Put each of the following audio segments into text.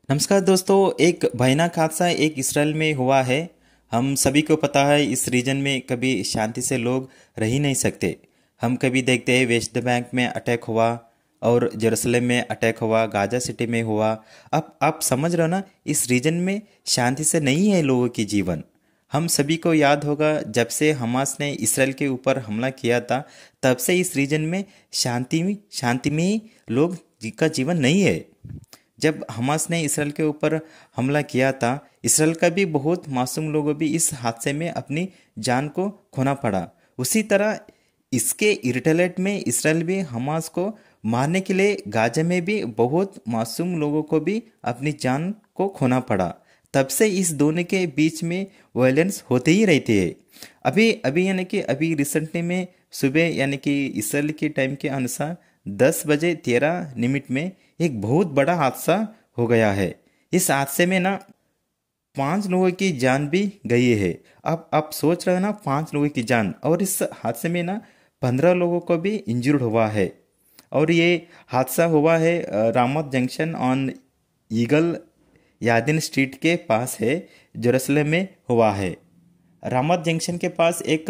नमस्कार दोस्तों। एक भयानक हादसा एक इसराइल में हुआ है। हम सभी को पता है इस रीजन में कभी शांति से लोग रह ही नहीं सकते। हम कभी देखते हैं वेस्ट बैंक में अटैक हुआ और जेरूसलम में अटैक हुआ, गाजा सिटी में हुआ। अब आप समझ रहे हो ना, इस रीजन में शांति से नहीं है लोगों की जीवन। हम सभी को याद होगा जब से हमास ने इसराइल के ऊपर हमला किया था, तब से इस रीजन में शांति में ही लोग का जीवन नहीं है। जब हमास ने इसराइल के ऊपर हमला किया था, इसराइल का भी बहुत मासूम लोगों भी इस हादसे में अपनी जान को खोना पड़ा। उसी तरह इसके रिटेलिएट में इसराइल भी हमास को मारने के लिए गाजा में भी बहुत मासूम लोगों को भी अपनी जान को खोना पड़ा। तब से इस दोनों के बीच में वायलेंस होते ही रहती है। अभी अभी यानी कि अभी रिसेंटली में सुबह यानी कि इसराइल के टाइम के अनुसार 10 बजे 13 मिनट में एक बहुत बड़ा हादसा हो गया है। इस हादसे में ना 5 लोगों की जान भी गई है। अब आप सोच रहे हो ना, 5 लोगों की जान, और इस हादसे में ना 15 लोगों को भी इंजर्ड हुआ है। और ये हादसा हुआ है रामत जंक्शन ऑन ईगल यादिन स्ट्रीट के पास है, जेरूसलम में हुआ है। रामत जंक्शन के पास एक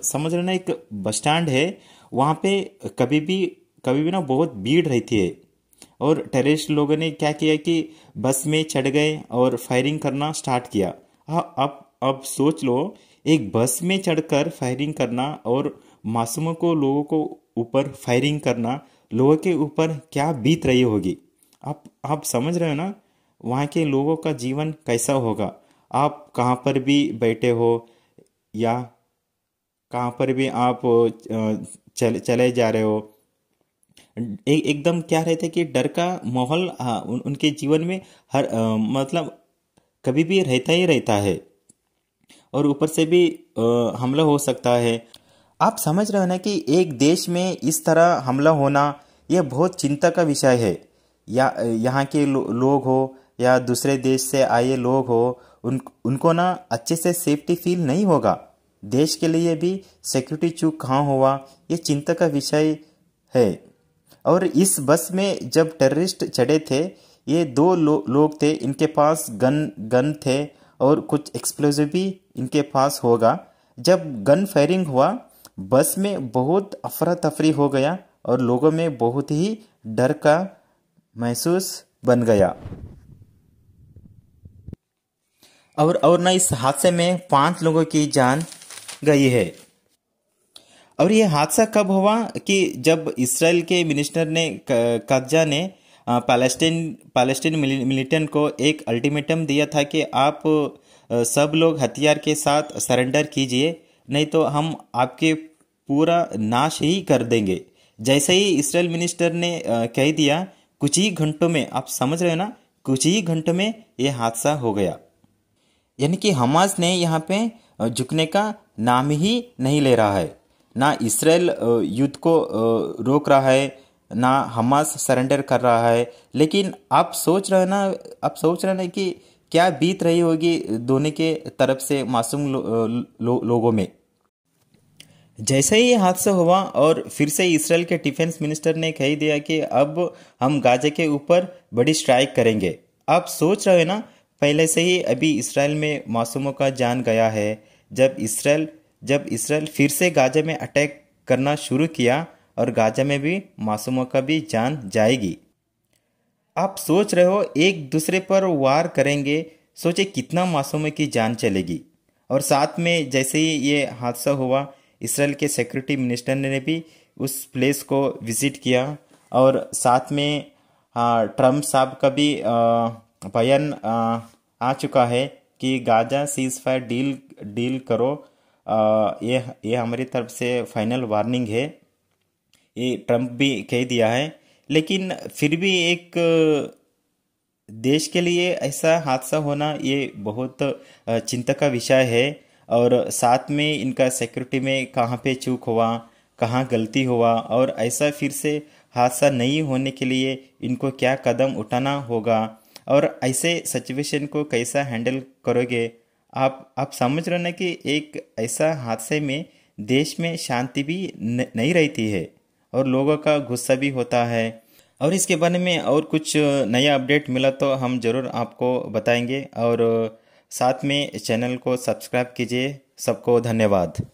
समझ रहे ना, एक बस स्टैंड है। वहाँ पे कभी भी ना बहुत भीड़ रहती है। और टेररिस्ट लोगों ने क्या किया कि बस में चढ़ गए और फायरिंग करना स्टार्ट किया। हाँ, अब सोच लो, एक बस में चढ़कर फायरिंग करना और मासूमों को, लोगों को ऊपर फायरिंग करना, लोगों के ऊपर क्या बीत रही होगी। आप समझ रहे हो ना, वहाँ के लोगों का जीवन कैसा होगा। आप कहाँ पर भी बैठे हो या कहाँ पर भी आप चले जा रहे हो, एकदम क्या रहता है कि डर का माहौल, हाँ, उनके जीवन में हर मतलब कभी भी रहता ही रहता है। और ऊपर से भी हमला हो सकता है। आप समझ रहे हो ना कि एक देश में इस तरह हमला होना यह बहुत चिंता का विषय है। या यहाँ के लोग हो या दूसरे देश से आए लोग हो, उनको ना अच्छे से सेफ्टी फील नहीं होगा। देश के लिए भी सिक्योरिटी चूक कहाँ हुआ, ये चिंता का विषय है। और इस बस में जब टेररिस्ट चढ़े थे, ये दो लोग थे, इनके पास गन थे और कुछ एक्सप्लोजिव भी इनके पास होगा। जब गन फायरिंग हुआ, बस में बहुत अफरा तफरी हो गया और लोगों में बहुत ही डर का महसूस बन गया। और ना इस हादसे में 5 लोगों की जान गई है। और ये हादसा कब हुआ कि जब इसराइल के मिनिस्टर ने कब्जा ने पैलेस्टीन मिलिटेंट को एक अल्टीमेटम दिया था कि आप सब लोग हथियार के साथ सरेंडर कीजिए, नहीं तो हम आपके पूरा नाश ही कर देंगे। जैसे ही इसराइल मिनिस्टर ने कह दिया, कुछ ही घंटों में, आप समझ रहे हो ना, कुछ ही घंटों में ये हादसा हो गया। यानी कि हमास ने यहाँ पे झुकने का नाम ही नहीं ले रहा है। ना इसराइल युद्ध को रोक रहा है, ना हमास सरेंडर कर रहा है। लेकिन आप सोच रहे हैं ना, कि क्या बीत रही होगी दोनों के तरफ से मासूम लोगों में। जैसे ही ये हादसा हुआ और फिर से इसराइल के डिफेंस मिनिस्टर ने कह दिया कि अब हम गाजा के ऊपर बड़ी स्ट्राइक करेंगे। आप सोच रहे हैं ना, पहले से ही अभी इसराइल में मासूमों का जान गया है। जब इसराइल फिर से गाजा में अटैक करना शुरू किया और गाजा में भी मासूमों का भी जान जाएगी। आप सोच रहे हो एक दूसरे पर वार करेंगे, सोचे कितना मासूमों की जान चलेगी। और साथ में जैसे ही ये हादसा हुआ, इसराइल के सिक्योरिटी मिनिस्टर ने भी उस प्लेस को विजिट किया। और साथ में ट्रम्प साहब का भी बयान आ चुका है कि गाजा सीज फायर डील करो। ये हमारी तरफ से फाइनल वार्निंग है, ये ट्रम्प भी कह दिया है। लेकिन फिर भी एक देश के लिए ऐसा हादसा होना ये बहुत चिंता का विषय है। और साथ में इनका सिक्योरिटी में कहाँ पे चूक हुआ, कहाँ गलती हुआ, और ऐसा फिर से हादसा नहीं होने के लिए इनको क्या कदम उठाना होगा, और ऐसे सिचुएशन को कैसा हैंडल करोगे। आप समझ रहे हो ना कि एक ऐसा हादसे में देश में शांति भी नहीं रहती है और लोगों का गुस्सा भी होता है। और इसके बारे में और कुछ नया अपडेट मिला तो हम ज़रूर आपको बताएंगे। और साथ में चैनल को सब्सक्राइब कीजिए। सबको धन्यवाद।